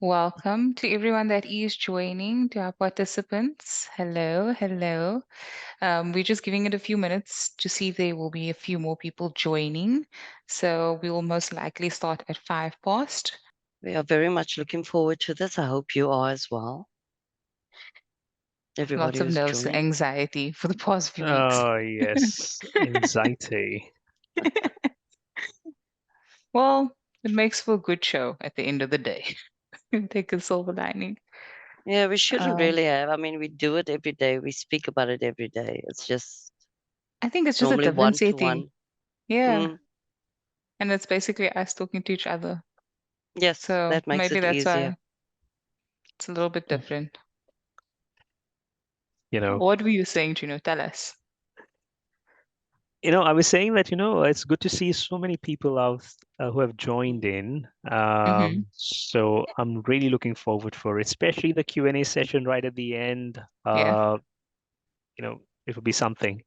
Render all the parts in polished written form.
Welcome to everyone that is joining, to our participants. Hello, hello. We're just giving it a few minutes to see if there will be a few more people joining. So we will most likely start at 5 past. We are very much looking forward to this. I hope you are as well. Lots Everybody of who's nerves and joining. anxiety for the past few weeks. Oh, yes, anxiety. Well, it makes for a good show at the end of the day. Take a silver lining. Yeah, we shouldn't Um, really have. I mean, we do it every day. We speak about it every day. It's just I think it's just a normally different one to setting. one. Yeah. Mm, And it's basically us talking to each other. yes, So that makes maybe it that's easier. why it's a little bit Mm. different. You know, What were you saying, Juno? Tell us. I was saying that, it's good to see so many people out who have joined in. Mm-hmm. So I'm really looking forward for it, especially the Q&A session right at the end. Yeah. It will be something.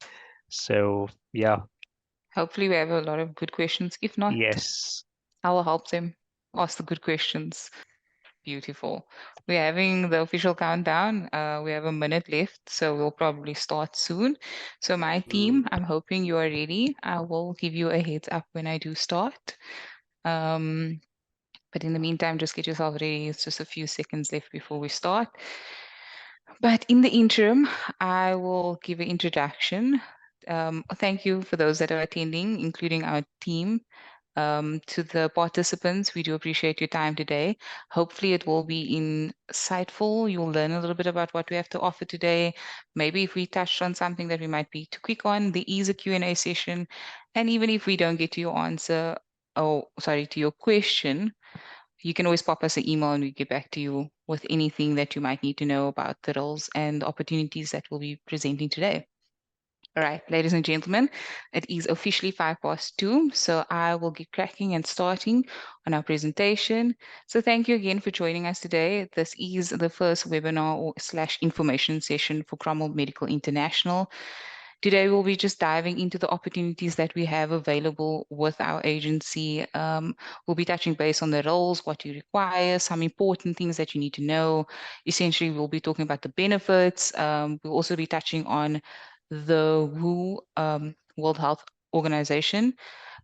So yeah, Hopefully we have a lot of good questions. If not, yes. I will help them ask the good questions. Beautiful. We're having the official countdown. We have a minute left, so we'll probably start soon. So my team, I'm hoping you are ready. I will give you a heads up when I do start. Um, but in the meantime, just get yourself ready. It's just a few seconds left before we start. But in the interim, I will give an introduction. Thank you for those that are attending, including our team. To the participants, we do appreciate your time today. Hopefully, it will be insightful. You'll learn a little bit about what we have to offer today. Maybe if we touched on something that we might be too quick on, there is a Q&A session. And even if we don't get to your answer, oh, sorry, to your question, you can always pop us an email and we get back to you with anything that you might need to know about the roles and opportunities that we'll be presenting today. All right, ladies and gentlemen, it is officially 2:05, so I will get cracking and starting on our presentation. So thank you again for joining us today. This is the first webinar or / information session for Cromwell Medical International. Today, we'll be just diving into the opportunities that we have available with our agency. We'll be touching base on the roles, what you require, some important things that you need to know. Essentially, we'll be talking about the benefits. We'll also be touching on the WHO, World Health Organization.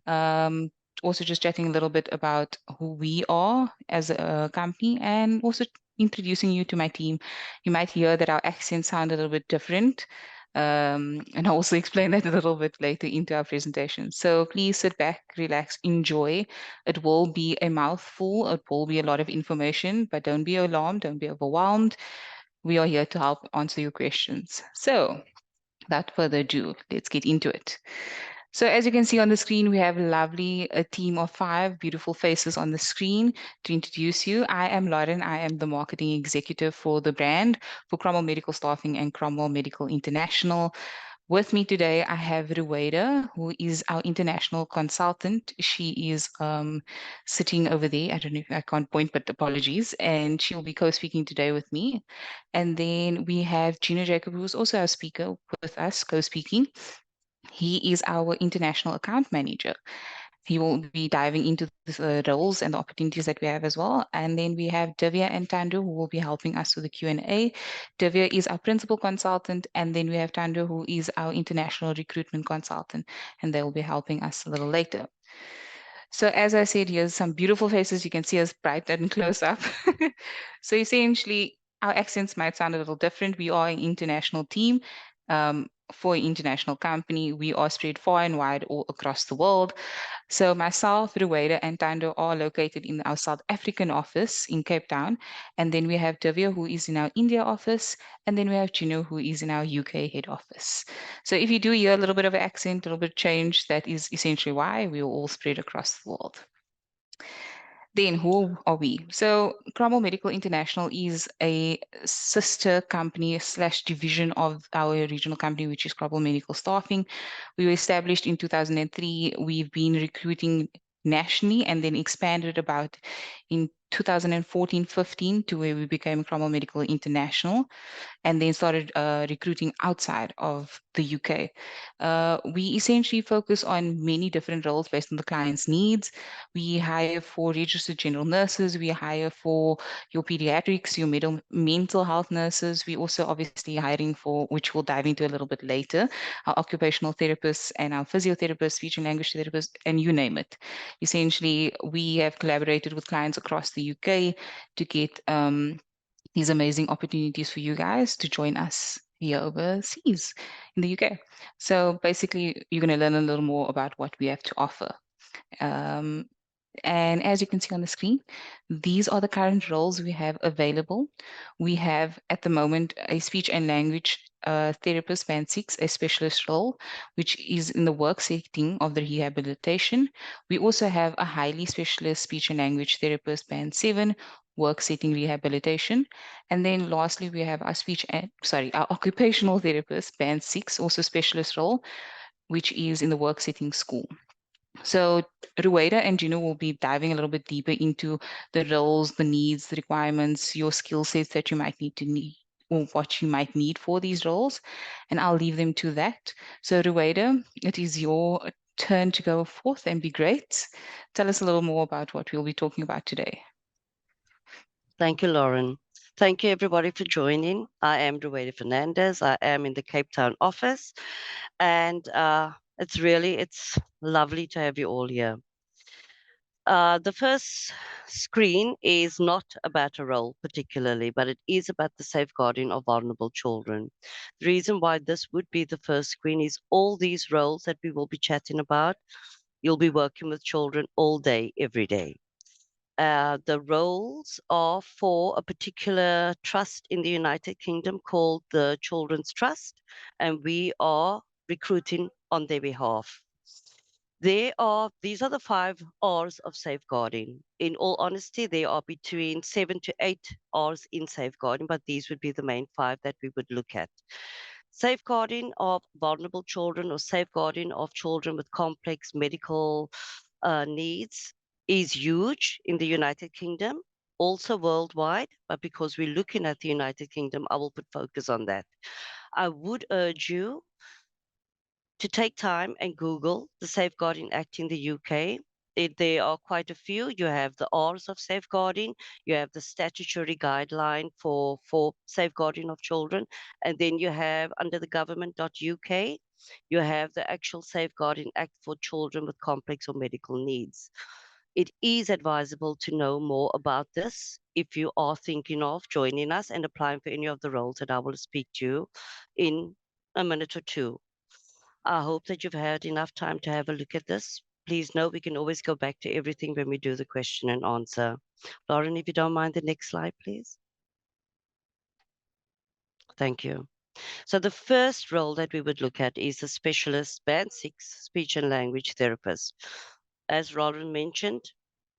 Um, Also just chatting a little bit about who we are as a company and also introducing you to my team. You might hear that our accents sound a little bit different. And I'll also explain that a little bit later into our presentation. So please sit back, relax, enjoy. It will be a mouthful. It will be a lot of information, but don't be alarmed, don't be overwhelmed. We are here to help answer your questions. So without further ado, let's get into it. So as you can see on the screen, we have a team of 5 beautiful faces on the screen. To introduce you, I am Lauren. I am the marketing executive for the brand for Cromwell Medical Staffing and Cromwell Medical International. With me today, I have Rueda, who is our international consultant. She is sitting over there. I don't know if I can't point, but apologies. And she'll be co-speaking today with me. And then we have Gina Jacob, who's also our speaker with us, co-speaking. He is our international account manager. He will be diving into the roles and the opportunities that we have as well. And then we have Divya and Tando who will be helping us with the Q&A. Divya is our principal consultant, and then we have Tando who is our international recruitment consultant, and they will be helping us a little later. So as I said, here's some beautiful faces. You can see us bright and close up. So essentially, our accents might sound a little different. We are an international team. For an international company, we are spread far and wide all across the world. So myself, Rueda, and Tando are located in our South African office in Cape Town. And then we have Divya, who is in our India office. And then we have Gino, who is in our UK head office. So if you do hear a little bit of accent, a little bit of change, that is essentially why we are all spread across the world. Then who are we? So Cromwell Medical International is a sister company / division of our regional company, which is Cromwell Medical Staffing. We were established in 2003. We've been recruiting nationally and then expanded about in 2014-15 to where we became Cromwell Medical International, and then started recruiting outside of the UK. We essentially focus on many different roles based on the client's needs. We hire for registered general nurses, we hire for your pediatrics, your mental health nurses. We also obviously hiring for, which we'll dive into a little bit later, our occupational therapists and our physiotherapists, speech and language therapists, and you name it. Essentially, we have collaborated with clients across the UK to get these amazing opportunities for you guys to join us here overseas in the UK. So basically, you're going to learn a little more about what we have to offer. Um, and as you can see on the screen, these are the current roles we have available. We have at the moment a speech and language therapist band 6, a specialist role, which is in the work setting of the rehabilitation. We also have a highly specialist speech and language therapist band 7, work setting rehabilitation. And then lastly, we have our our occupational therapist band 6, also specialist role, which is in the work setting school. So Rueda and Gino will be diving a little bit deeper into the roles, the needs, the requirements, your skill sets that you might need or what you might need for these roles. And I'll leave them to that. So Rueda, it is your turn to go forth and be great. Tell us a little more about what we'll be talking about today. Thank you, Lauren. Thank you, everybody, for joining. I am Rueda Fernandez. I am in the Cape Town office, and it's lovely to have you all here. The first screen is not about a role particularly, but it is about the safeguarding of vulnerable children. The reason why this would be the first screen is all these roles that we will be chatting about, you'll be working with children all day, every day. The roles are for a particular trust in the United Kingdom called the Children's Trust, and we are recruiting on their behalf. These are the 5 R's of safeguarding. In all honesty, there are between 7 to 8 R's in safeguarding, but these would be the main 5 that we would look at. Safeguarding of vulnerable children or safeguarding of children with complex medical needs is huge in the United Kingdom, also worldwide, but because we're looking at the United Kingdom, I will put focus on that. I would urge you to take time and Google the Safeguarding Act in the UK. There are quite a few. You have the R's of safeguarding, you have the statutory guideline for safeguarding of children, and then you have under the government.uk, you have the actual Safeguarding Act for children with complex or medical needs. It is advisable to know more about this if you are thinking of joining us and applying for any of the roles that I will speak to you in a minute or two. I hope that you've had enough time to have a look at this. Please know we can always go back to everything when we do the question and answer. Lauren, if you don't mind, the next slide, please. Thank you. So the first role that we would look at is a specialist band 6 speech and language therapist. As Lauren mentioned,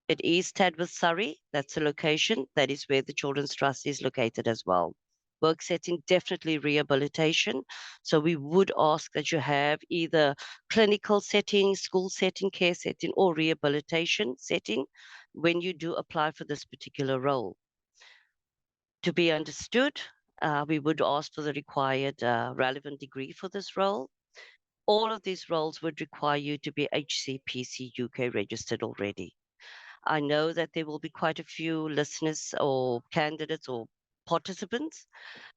it is Tadworth, Surrey. That's the location. That is where the Children's Trust is located as well. Work setting, definitely rehabilitation. So we would ask that you have either clinical setting, school setting, care setting, or rehabilitation setting when you do apply for this particular role. To be understood, we would ask for the required relevant degree for this role. All of these roles would require you to be HCPC UK registered already. I know that there will be quite a few listeners or candidates or participants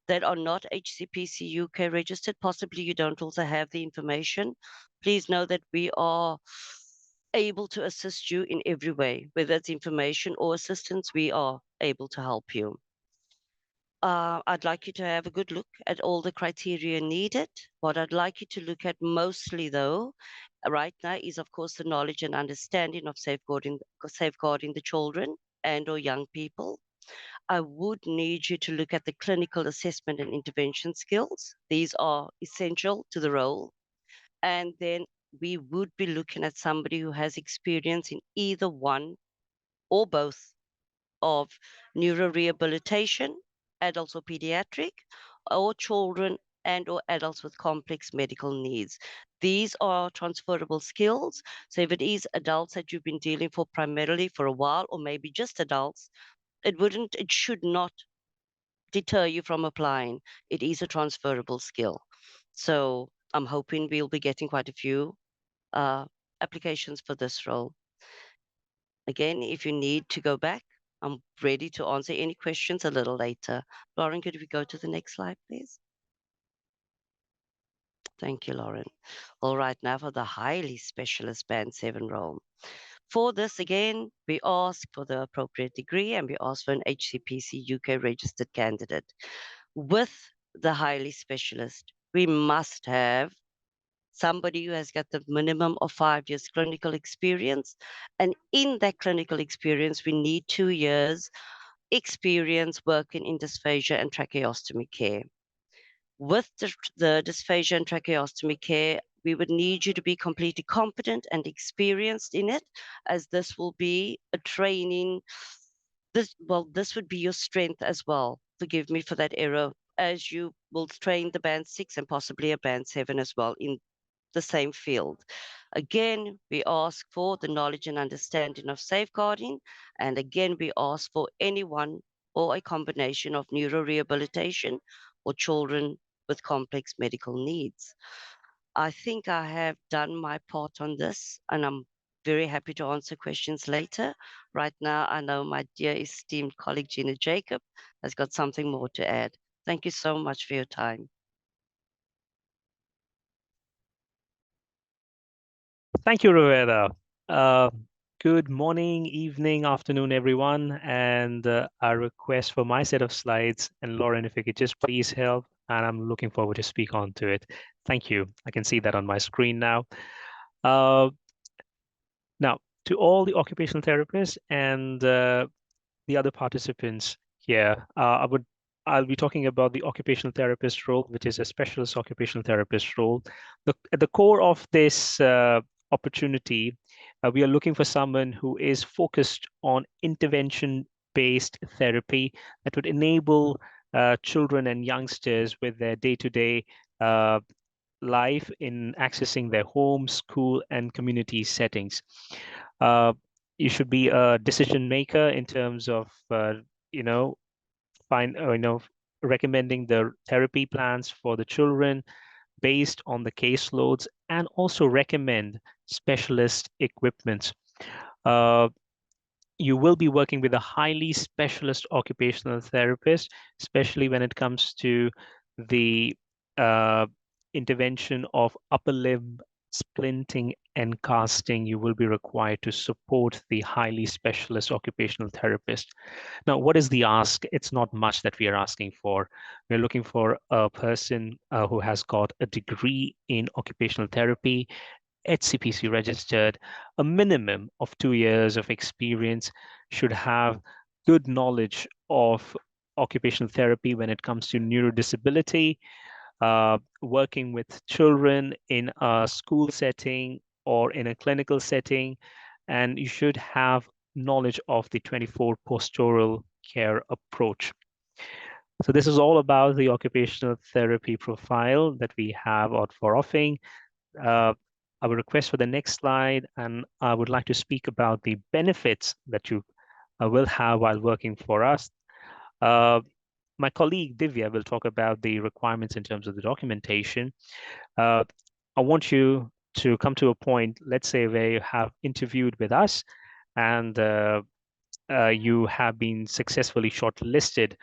that are not HCPC UK registered. Possibly you don't also have the information. Please know that we are able to assist you in every way, whether it's information or assistance, we are able to help you. I'd like you to have a good look at all the criteria needed. What I'd like you to look at mostly, though, right now is, of course, the knowledge and understanding of safeguarding the children and or young people. I would need you to look at the clinical assessment and intervention skills. These are essential to the role. And then we would be looking at somebody who has experience in either one or both of neurorehabilitation, adults or pediatric, or children and or adults with complex medical needs. These are transferable skills. So if it is adults that you've been dealing for primarily for a while, or maybe just adults, it should not deter you from applying. It is a transferable skill. So I'm hoping we'll be getting quite a few applications for this role. Again, if you need to go back, I'm ready to answer any questions a little later. Lauren, could we go to the next slide, please? Thank you, Lauren. All right, now for the highly specialist Band 7 role. For this, again, we ask for the appropriate degree and we ask for an HCPC UK registered candidate. With the highly specialist, we must have somebody who has got the minimum of 5 years clinical experience. And in that clinical experience, we need 2 years experience working in dysphagia and tracheostomy care. With the dysphagia and tracheostomy care, we would need you to be completely competent and experienced in it, as this will be a training. This would be your strength as well. Forgive me for that error, as you will train the band 6 and possibly a band 7 as well in the same field. Again, we ask for the knowledge and understanding of safeguarding. And again, we ask for anyone or a combination of neurorehabilitation or children with complex medical needs. I think I have done my part on this, and I'm very happy to answer questions later. Right now, I know my dear esteemed colleague Gina Jacob has got something more to add. Thank you so much for your time. Thank you, Rowena. Uh, good morning, evening, afternoon, everyone. And a request for my set of slides. And Lauren, if you could just please help, and I'm looking forward to speak on to it. Thank you. I can see that on my screen now. Now, to all the occupational therapists and the other participants here, I'll be talking about the occupational therapist role, which is a specialist occupational therapist role. At the core of this opportunity, we are looking for someone who is focused on intervention-based therapy that would enable children and youngsters with their day-to-day life in accessing their home, school, and community settings. Uh, you should be a decision maker in terms of, you know, recommending the therapy plans for the children based on the caseloads, and also recommend specialist equipment. You will be working with a highly specialist occupational therapist, especially when it comes to the intervention of upper limb splinting and casting. You will be required to support the highly specialist occupational therapist. Now, what is the ask? It's not much that we are asking for. We're looking for a person who has got a degree in occupational therapy, HCPC registered, a minimum of 2 years of experience, should have good knowledge of occupational therapy when it comes to neurodisability, working with children in a school setting or in a clinical setting, and you should have knowledge of the 24 postural care approach. So this is all about the occupational therapy profile that we have out for offering. I would request for the next slide, and I would like to speak about the benefits that you will have while working for us. My colleague Divya will talk about the requirements in terms of the documentation. I want you to come to a point, let's say, where you have interviewed with us and you have been successfully shortlisted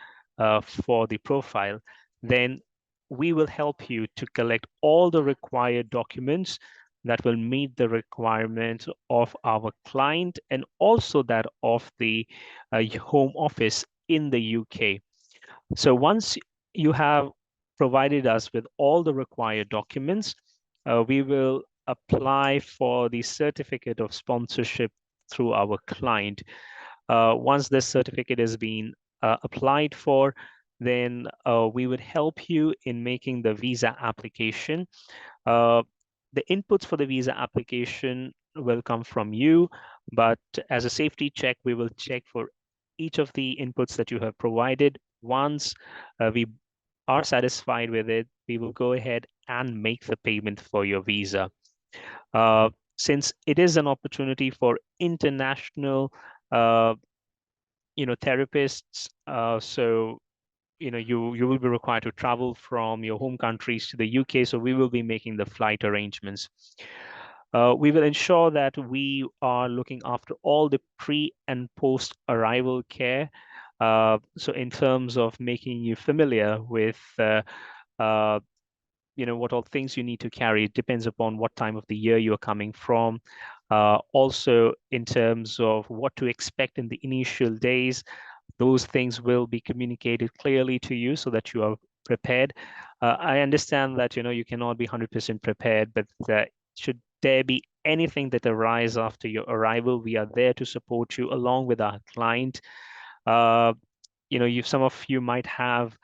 for the profile. Then we will help you to collect all the required documents that will meet the requirements of our client and also that of the Home Office in the UK. So once you have provided us with all the required documents, we will apply for the certificate of sponsorship through our client. Once this certificate has been applied for, then we would help you in making the visa application. The inputs for the visa application will come from you, but as a safety check, we will check for each of the inputs that you have provided. Once we are satisfied with it, we will go ahead and make the payment for your visa. Since it is an opportunity for international, therapists, so you will be required to travel from your home countries to the UK. So we will be making the flight arrangements. We will ensure that we are looking after all the pre and post arrival care. So in terms of making you familiar with uh, what all things you need to carry. It depends upon what time of the year you are coming from. Also, in terms of what to expect in the initial days, those things will be communicated clearly to you so that you are prepared. I understand that you cannot be 100% prepared, but should there be anything that arises after your arrival, we are there to support you along with our client. Some of you might have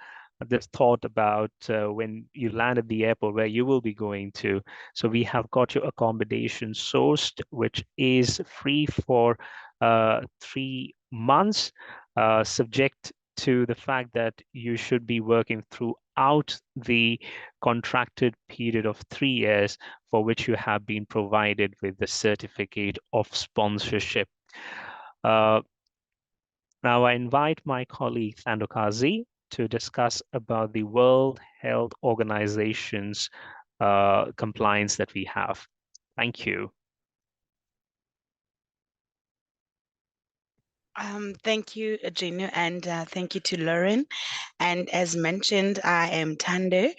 this thought about when you land at the airport where you will be going to. So we have got your accommodation sourced, which is free for 3 months, subject to the fact that you should be working throughout the contracted period of 3 years for which you have been provided with the certificate of sponsorship. Now I invite my colleague Sandokazi to discuss about the World Health Organization's compliance that we have. Thank you. Thank you, Genu, and thank you to Lauren. And as mentioned, I am Tando.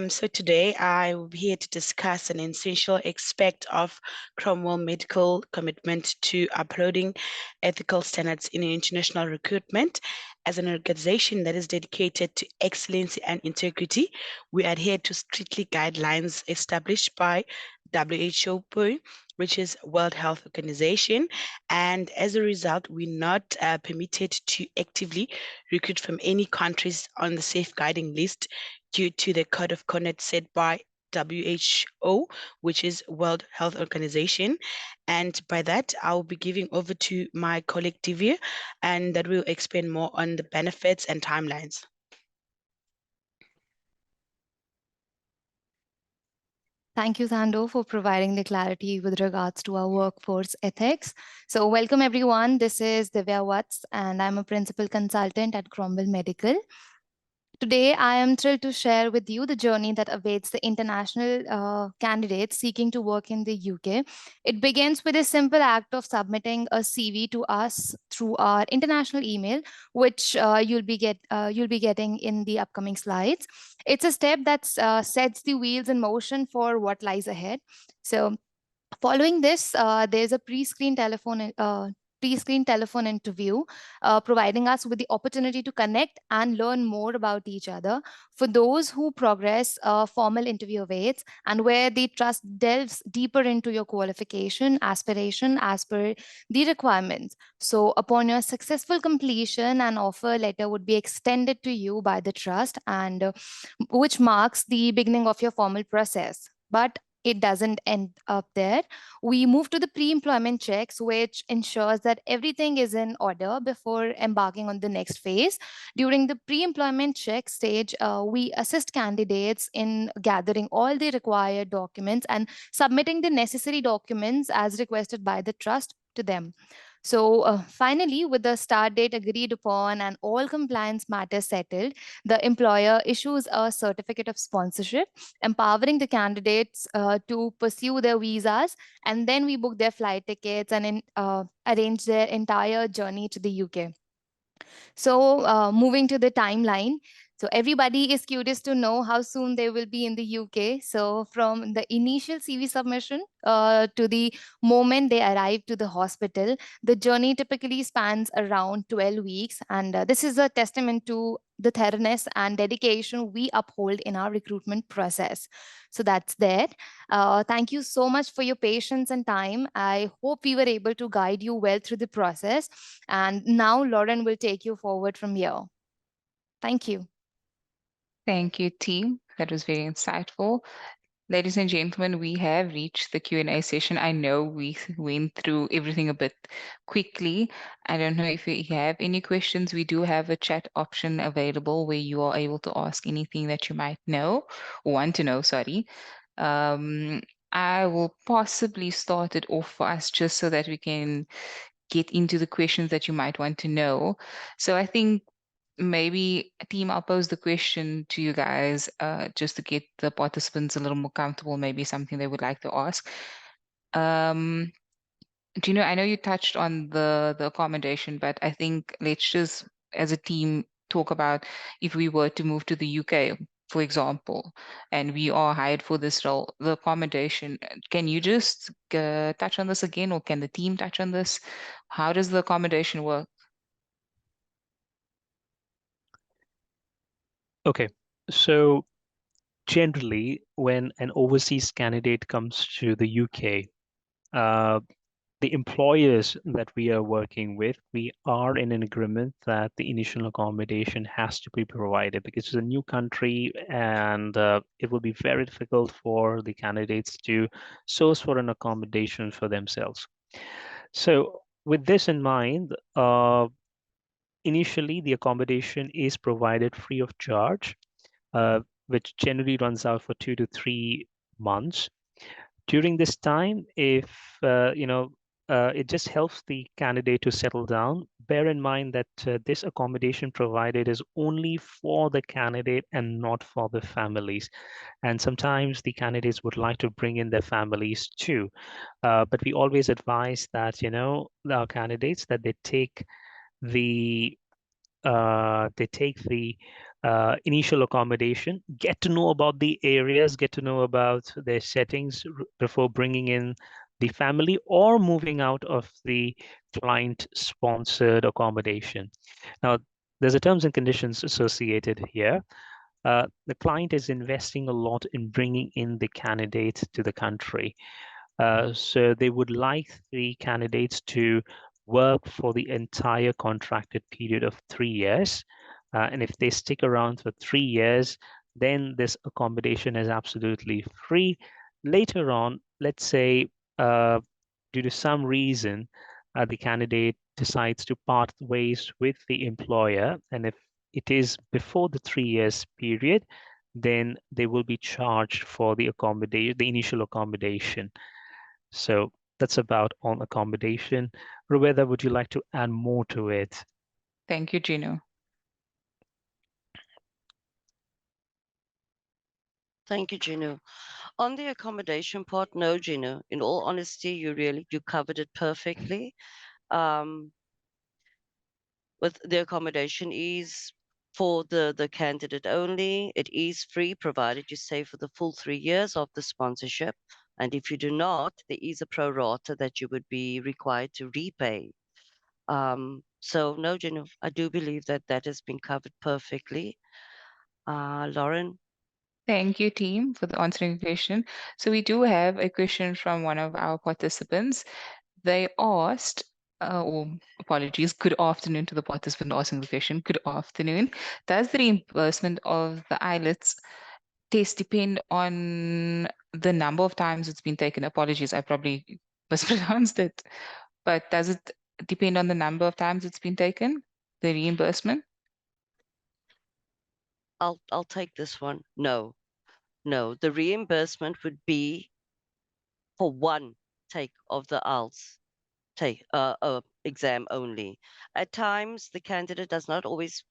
So today I will be here to discuss an essential aspect of Cromwell medical commitment to upholding ethical standards in international recruitment. As an organization that is dedicated to excellence and integrity, we adhere to strictly guidelines established by WHO, which is World Health Organization. And as a result, we're not permitted to actively recruit from any countries on the safeguarding list due to the code of conduct set by WHO, which is World Health Organization. And by that, I'll be giving over to my colleague Divya, and that will explain more on the benefits and timelines. Thank you, Sando, for providing the clarity with regards to our workforce ethics. So welcome, everyone. This is Divya Watts, and I'm a principal consultant at Cromwell Medical. Today, I am thrilled to share with you the journey that awaits the international candidates seeking to work in the UK. It begins with a simple act of submitting a CV to us through our international email, which you'll be getting in the upcoming slides. It's a step that sets the wheels in motion for what lies ahead. So, following this, there's a pre-screen telephone interview, providing us with the opportunity to connect and learn more about each other. For those who progress, formal interview awaits, and where the trust delves deeper into your qualification, aspiration as per the requirements. So upon your successful completion, an offer letter would be extended to you by the trust, and which marks the beginning of your formal process. But it doesn't end up there. We move to the pre-employment checks, which ensures that everything is in order before embarking on the next phase. During the pre-employment check stage, we assist candidates in gathering all the required documents and submitting the necessary documents as requested by the trust to them. So finally, with the start date agreed upon and all compliance matters settled, the employer issues a certificate of sponsorship, empowering the candidates to pursue their visas, and then we book their flight tickets and arrange their entire journey to the UK. So moving to the timeline. So everybody is curious to know how soon they will be in the UK. So from the initial CV submission to the moment they arrive to the hospital, the journey typically spans around 12 weeks. And this is a testament to the thoroughness and dedication we uphold in our recruitment process. So that's that. Thank you so much for your patience and time. I hope we were able to guide you well through the process. And now Lauren will take you forward from here. Thank you. Thank you, team. That was very insightful. Ladies and gentlemen, we have reached the Q&A session. I know we went through everything a bit quickly. I don't know if you have any questions. We do have a chat option available where you are able to ask anything that you might know, or want to know, sorry. I will possibly start it off for us just so that we can get into the questions that you might want to know. So I think maybe team, I'll pose the question to you guys just to get the participants a little more comfortable, maybe something they would like to ask. Gino, I know you touched on the accommodation, but I think let's just as a team talk about if we were to move to the UK, for example, and we are hired for this role, the accommodation. Can you just touch on this again, or can the team touch on this? How does the accommodation work? Okay, so generally, when an overseas candidate comes to the UK, the employers that we are working with, we are in an agreement that the initial accommodation has to be provided because it's a new country and it will be very difficult for the candidates to source for an accommodation for themselves. So with this in mind, initially the accommodation is provided free of charge, which generally runs out for 2 to 3 months. During this time, if it just helps the candidate to settle down. Bear in mind that this accommodation provided is only for the candidate and not for the families. And sometimes the candidates would like to bring in their families too. But we always advise that, our candidates that the they take the initial accommodation, get to know about the areas, get to know about their settings before bringing in the family or moving out of the client-sponsored accommodation. Now, there's a terms and conditions associated here. The client is investing a lot in bringing in the candidate to the country. So they would like the candidates to work for the entire contracted period of 3 years. And if they stick around for 3 years, then this accommodation is absolutely free. Later on, let's say due to some reason, the candidate decides to part ways with the employer, and if it is before the 3 years period, then they will be charged for the initial accommodation. So that's about on accommodation. Ruweda, would you like to add more to it? Thank you, Gino. Thank you, Gino. On the accommodation part, no, Gino. In all honesty, you covered it perfectly. With the accommodation is for the candidate only. It is free, provided you stay for the full 3 years of the sponsorship. And if you do not, there is a pro rata that you would be required to repay. So no, Gino, I do believe that that has been covered perfectly. Lauren? Thank you, team, for the answering question. So we do have a question from one of our participants. They asked, or apologies, good afternoon to the participant asking the question. Good afternoon. Does the reimbursement of the IELTS test depend on the number of times it's been taken? Apologies, I probably mispronounced it. But does it depend on the number of times it's been taken, the reimbursement? I'll take this one. No, the reimbursement would be for one take of the IELTS exam only. At times, the candidate does not always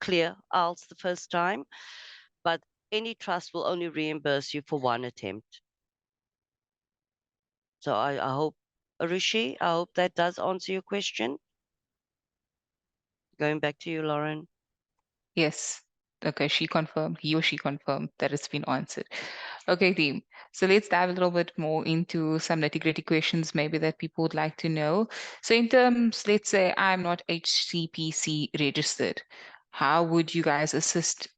clear IELTS the first time, but any trust will only reimburse you for one attempt. So I hope, Rishi, I hope that does answer your question. Going back to you, Lauren. Yes. Okay, he or she confirmed that it's been answered. Okay, team. So let's dive a little bit more into some nitty-gritty questions maybe that people would like to know. So in terms, let's say I'm not HCPC registered, how would you guys assist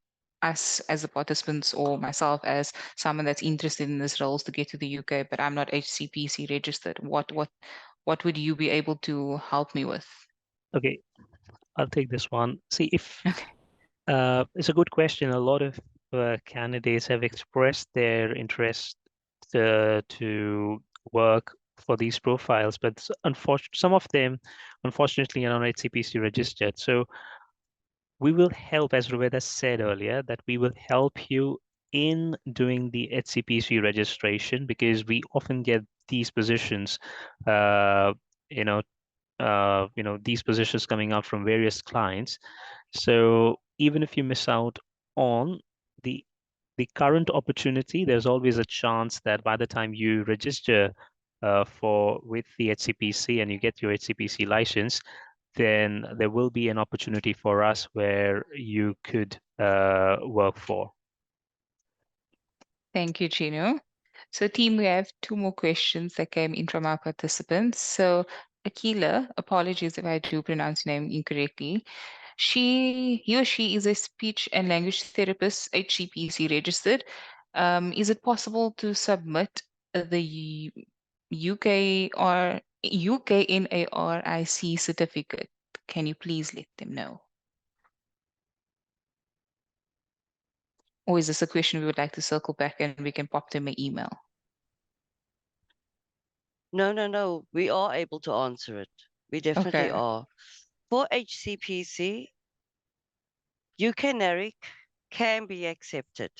us as the participants or myself as someone that's interested in this roles to get to the UK, but I'm not HCPC registered? What would you be able to help me with? Okay, I'll take this one. See, if Okay. it's a good question. A lot of candidates have expressed their interest to work for these profiles, but unfortunately, some of them, unfortunately, are not HCPC registered. So we will help, as Roberta said earlier, that we will help you in doing the HCPC registration, because we often get these positions, uh, you know, these positions coming up from various clients. So even if you miss out on the current opportunity, there's always a chance that by the time you register with the HCPC and you get your HCPC license, then there will be an opportunity for us where you could work for. Thank you, Gino. So, team, we have two more questions that came in from our participants. So, Akila, apologies if I do pronounce your name incorrectly. He or she is a speech and language therapist, HCPC registered. Is it possible to submit the UK or UKNARIC certificate? Can you please let them know? Or is this a question we would like to circle back and we can pop them an email? No. We are able to answer it. We definitely Okay. are. For HCPC, UK NARIC can be accepted.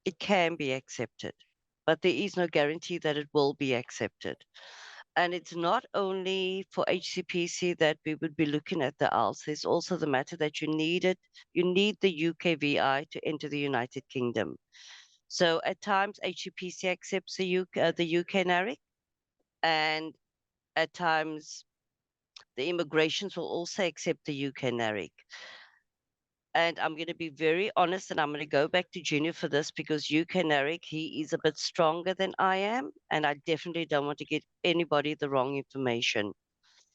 It can be accepted, but there is no guarantee that it will be accepted. And it's not only for HCPC that we would be looking at the IELTS. There's also the matter that you need the UKVI to enter the United Kingdom. So at times HCPC accepts the UK NARIC, and at times the immigrations will also accept the UK NARIC. And I'm going to be very honest, and I'm going to go back to Junior for this, because UK NARIC, he is a bit stronger than I am, and I definitely don't want to get anybody the wrong information.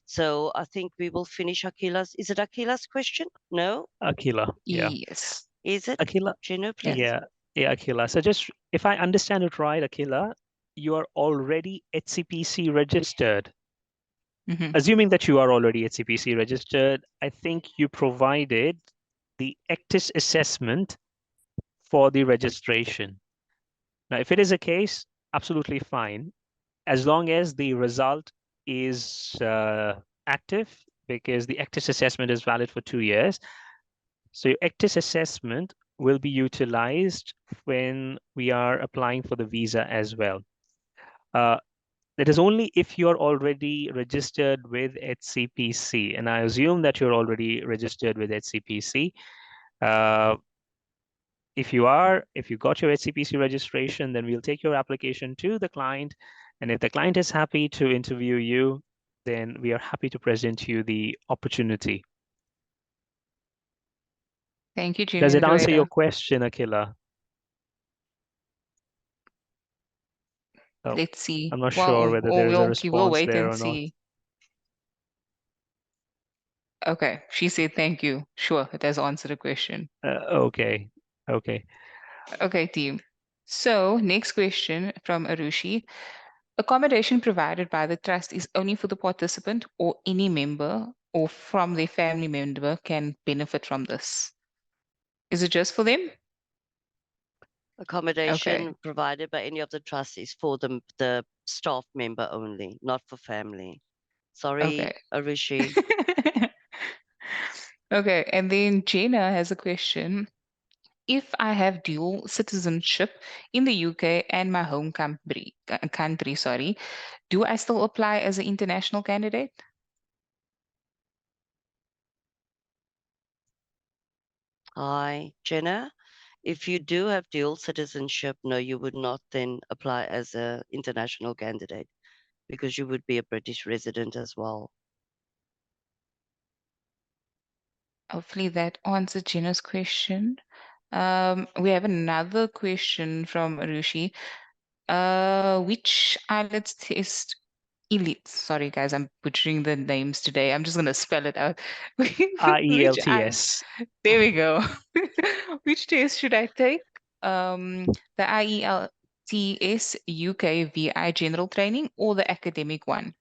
So I think we will finish Akila's. Is it Akila's question? No? Akila, yeah. Yes. Is it? Akila, Junior, please. yeah, Akila. So just, if I understand it right, Akila, you are already HCPC registered. Mm-hmm. Assuming that you are already HCPC registered, I think you provided the ECTIS assessment for the registration. Now, if it is a case, absolutely fine, as long as the result is active, because the ECTIS assessment is valid for 2 years. So your ECTIS assessment will be utilized when we are applying for the visa as well. It is only if you're already registered with HCPC, and I assume that you're already registered with HCPC. If you got your HCPC registration, then we'll take your application to the client. And if the client is happy to interview you, then we are happy to present you the opportunity. Thank you, Jimmy. Does it answer your question, Akila? Oh, Let's see. I'm not sure whether there is a we'll response wait there and or not. see. Okay, she said thank you. Sure, it has answered the question. Okay. Okay, team. So next question from Arushi. Accommodation provided by the trust is only for the participant, or any member or from their family member can benefit from this? Is it just for them? Accommodation provided by any of the trustees for the staff member only, not for family. Sorry, Okay. Arushi. Okay, and then Jana has a question. If I have dual citizenship in the UK and my home country, do I still apply as an international candidate? Hi, Jenna. If you do have dual citizenship, no, you would not then apply as an international candidate, because you would be a British resident as well. Hopefully that answers Gina's question. We have another question from Rushi. Which IELTS test elite? Sorry, guys, I'm butchering the names today. I'm just going to spell it out. IELTS. There we go. Which test should I take? The IELTS UK VI general training or the academic one?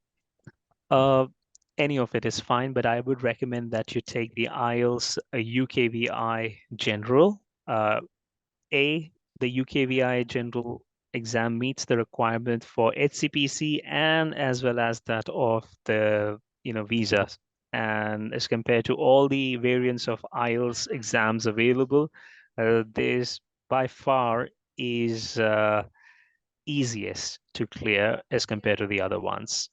Any of it is fine, but I would recommend that you take the IELTS UKVI General. The UKVI General exam meets the requirement for HCPC and as well as that of the visas. And as compared to all the variants of IELTS exams available, this by far is easiest to clear as compared to the other ones.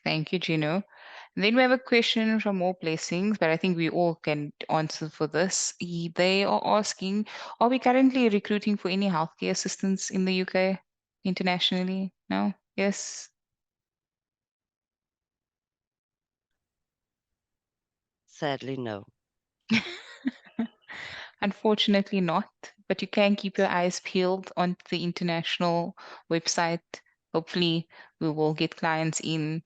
Thank you, Gino. Then we have a question from More Blessings, but I think we all can answer for this. They are asking, are we currently recruiting for any healthcare assistants in the UK internationally? No? Yes? Sadly, no. Unfortunately not, but you can keep your eyes peeled on the international website. Hopefully we will get clients in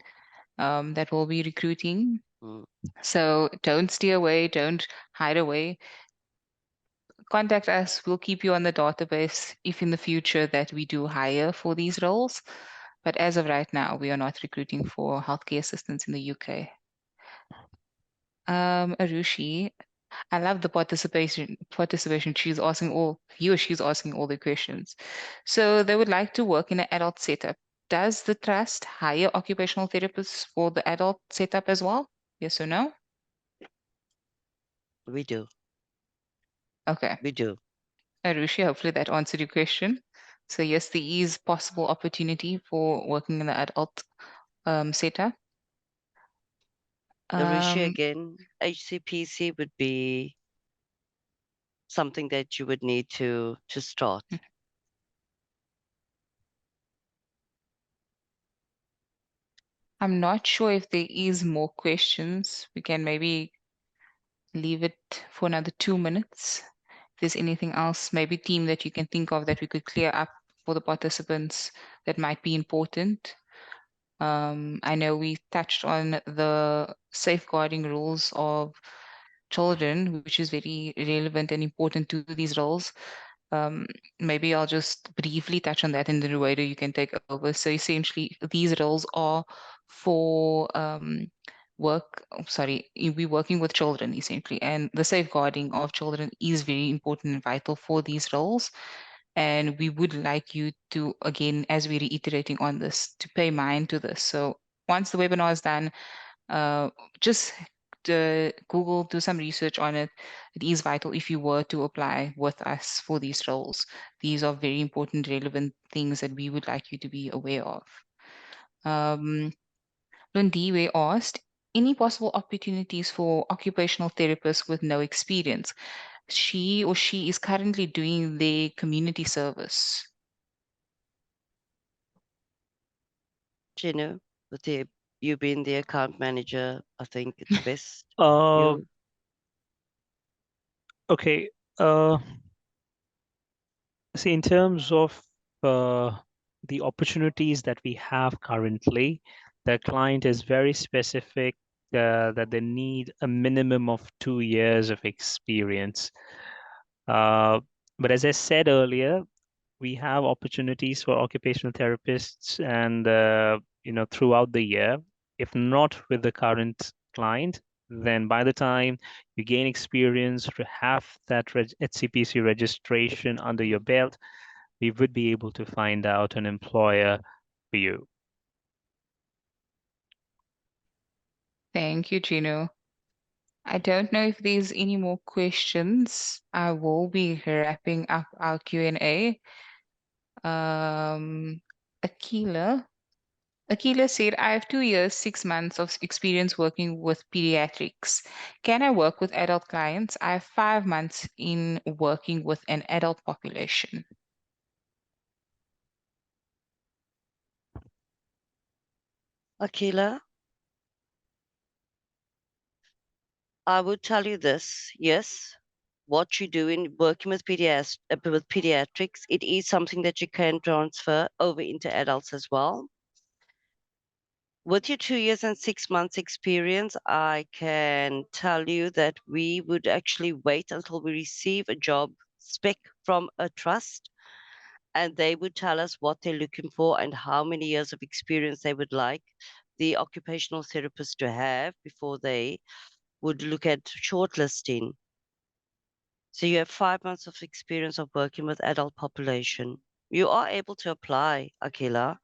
that will be recruiting. Mm. So don't stay away, don't hide away. Contact us. We'll keep you on the database if in the future that we do hire for these roles. But as of right now, we are not recruiting for healthcare assistants in the UK. Arushi, I love the participation. She's asking all he or she's asking all the questions. So they would like to work in an adult setup. Does the trust hire occupational therapists for the adult setup as well? Yes or no? We do. Okay. We do. Arushi, hopefully that answered your question. So yes, there is possible opportunity for working in the adult setup. Arushi, again, HCPC would be something that you would need to start. I'm not sure if there is more questions. We can maybe leave it for another 2 minutes. If there's anything else, maybe team that you can think of that we could clear up for the participants that might be important. I know we touched on the safeguarding rules of children, which is very relevant and important to these roles. Um, Maybe I'll just briefly touch on that, and then Rueda, you can take over. So essentially, these roles are for we're working with children essentially, and the safeguarding of children is very important and vital for these roles. And we would like you to, again, as we're reiterating on this, to pay mind to this. So once the webinar is done, just Google, do some research on it. It is vital if you were to apply with us for these roles. These are very important, relevant things that we would like you to be aware of. Lundiwe asked, any possible opportunities for occupational therapists with no experience? She or she is currently doing their community service. Gino, with you being the account manager, I think it's best. Okay. See, in terms of the opportunities that we have currently, the client is very specific that they need a minimum of 2 years of experience. But as I said earlier, we have opportunities for occupational therapists and throughout the year. If not with the current client, then by the time you gain experience to have that HCPC registration under your belt, we would be able to find out an employer for you. Thank you, Gino. I don't know if there's any more questions. I will be wrapping up our Q&A. Akila said, I have 2 years, 6 months of experience working with pediatrics. Can I work with adult clients? I have 5 months in working with an adult population. Akila, I would tell you this. Yes, what you do in working with pediatrics, it is something that you can transfer over into adults as well. With your 2 years and 6 months experience, I can tell you that we would actually wait until we receive a job spec from a trust, and they would tell us what they're looking for and how many years of experience they would like the occupational therapist to have before they would look at shortlisting. So you have 5 months of experience of working with adult population. You are able to apply, Akila.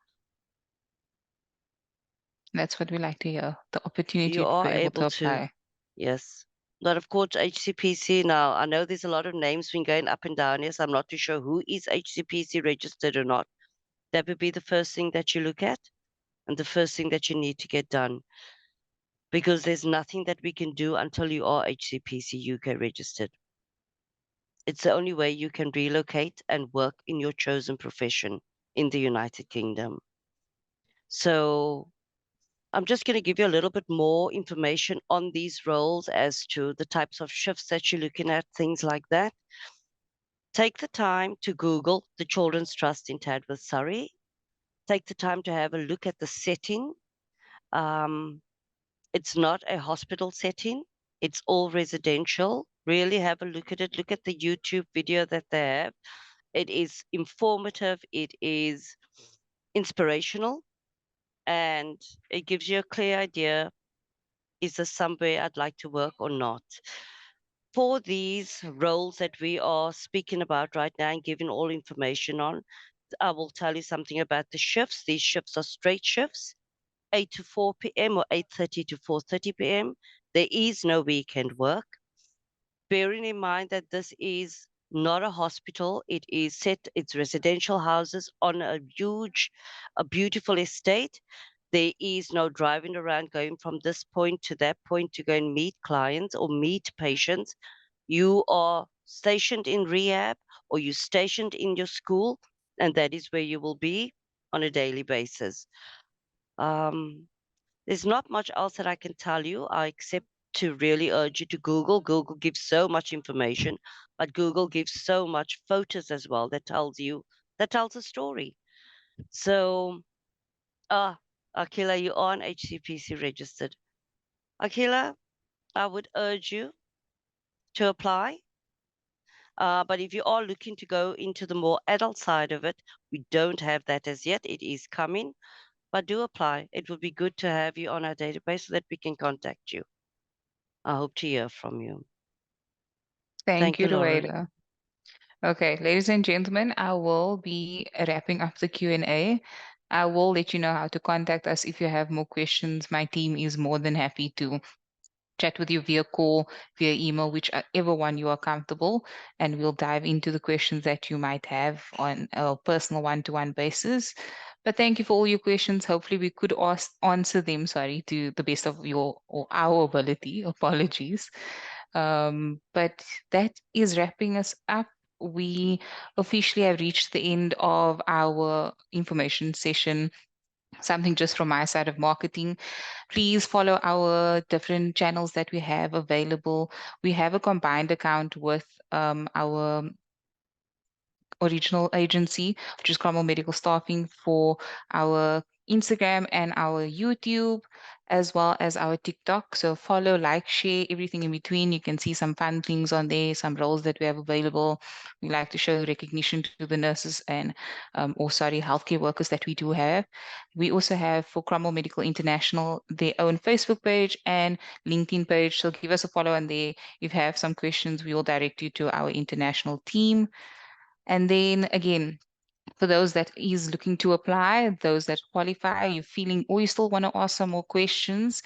That's what we like to hear, the opportunity You to are be able able to to, apply. yes. But of course, HCPC now, I know there's a lot of names been going up and down. Yes, I'm not too sure who is HCPC registered or not. That would be the first thing that you look at and the first thing that you need to get done. Because there's nothing that we can do until you are HCPC UK registered. It's the only way you can relocate and work in your chosen profession in the United Kingdom. So I'm just going to give you a little bit more information on these roles as to the types of shifts that you're looking at, things like that. Take the time to Google the Children's Trust in Tadworth, Surrey. Take the time to have a look at the setting. It's not a hospital setting. It's all residential. Really have a look at it. Look at the YouTube video that they have. It is informative. It is inspirational. And it gives you a clear idea, is this somewhere I'd like to work or not? For these roles that we are speaking about right now and giving all information on, I will tell you something about the shifts. These shifts are straight shifts, 8 to 4 p.m. or 8:30 to 4:30 p.m. There is no weekend work. Bearing in mind that this is not a hospital, it's residential houses on a beautiful estate. There is no driving around going from this point to that point to go and meet clients or meet patients. You are stationed in rehab or you're stationed in your school, and that is where you will be on a daily basis. There's not much else that I can tell you, except to really urge you to Google. Google gives so much information, but Google gives so much photos as well that tells a story. So, Akila, you are on HCPC registered. Akila, I would urge you to apply. But if you are looking to go into the more adult side of it, we don't have that as yet. It is coming, but do apply. It would be good to have you on our database so that we can contact you. I hope to hear from you. Thank Thank you, you, Lauren. Rueda. Okay, ladies and gentlemen, I will be wrapping up the Q&A. I will let you know how to contact us if you have more questions. My team is more than happy to chat with you via call, via email, whichever one you are comfortable, and we'll dive into the questions that you might have on a personal one-to-one basis. But thank you for all your questions. Hopefully we could answer them, to the best of your or our ability. Apologies. But that is wrapping us up. We officially have reached the end of our information session. Something just from my side of marketing. Please follow our different channels that we have available. We have a combined account with our original agency, which is Cromwell Medical Staffing, for our Instagram and our YouTube, as well as our TikTok. So follow, like, share, everything in between. You can see some fun things on there, some roles that we have available. We like to show recognition to the nurses and, healthcare workers that we do have. We also have, for Cromwell Medical International, their own Facebook page and LinkedIn page. So give us a follow on there. If you have some questions, we will direct you to our international team. And then again, for those that is looking to apply, those that qualify, you're feeling, or you still want to ask some more questions,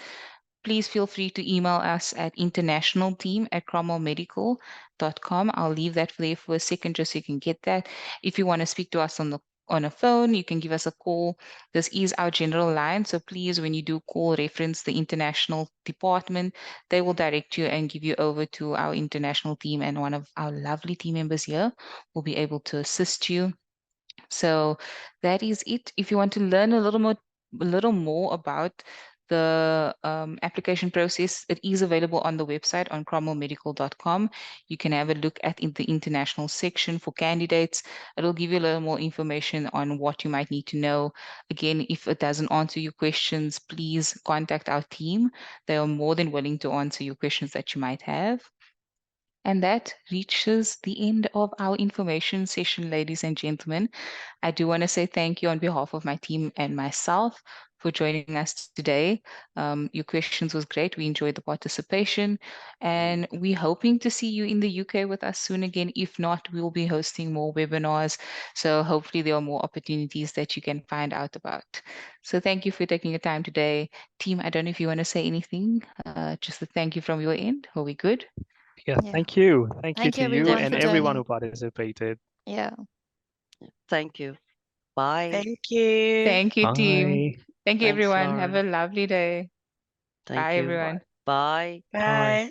please feel free to email us at internationalteam@cromwellmedical.com. I'll leave that there for a second just so you can get that. If you want to speak to us on a phone, you can give us a call. This is our general line. So please, when you do call, reference the international department. They will direct you and give you over to our international team, and one of our lovely team members here will be able to assist you. So that is it. If you want to learn a little more about the application process, it is available on the website on cromwellmedical.com. You can have a look at the international section for candidates. It'll give you a little more information on what you might need to know. Again, if it doesn't answer your questions, please contact our team. They are more than willing to answer your questions that you might have. And that reaches the end of our information session, ladies and gentlemen. I do want to say thank you on behalf of my team and myself for joining us today. Your questions was great. We enjoyed the participation, and we're hoping to see you in the UK with us soon again. If not, we'll be hosting more webinars. So hopefully there are more opportunities that you can find out about. So thank you for taking your time today. Team, I don't know if you want to say anything, just a thank you from your end. Are we good? Yeah, Yeah. thank you. Thank you Thank you to you everyone and for everyone joining. who participated. Yeah. Thank you. Bye. Thank you. Thank you, team. Bye. Thank you, Thanks, everyone. Have a Lauren. lovely day. Thank Bye, you. everyone. Bye. Bye. Bye.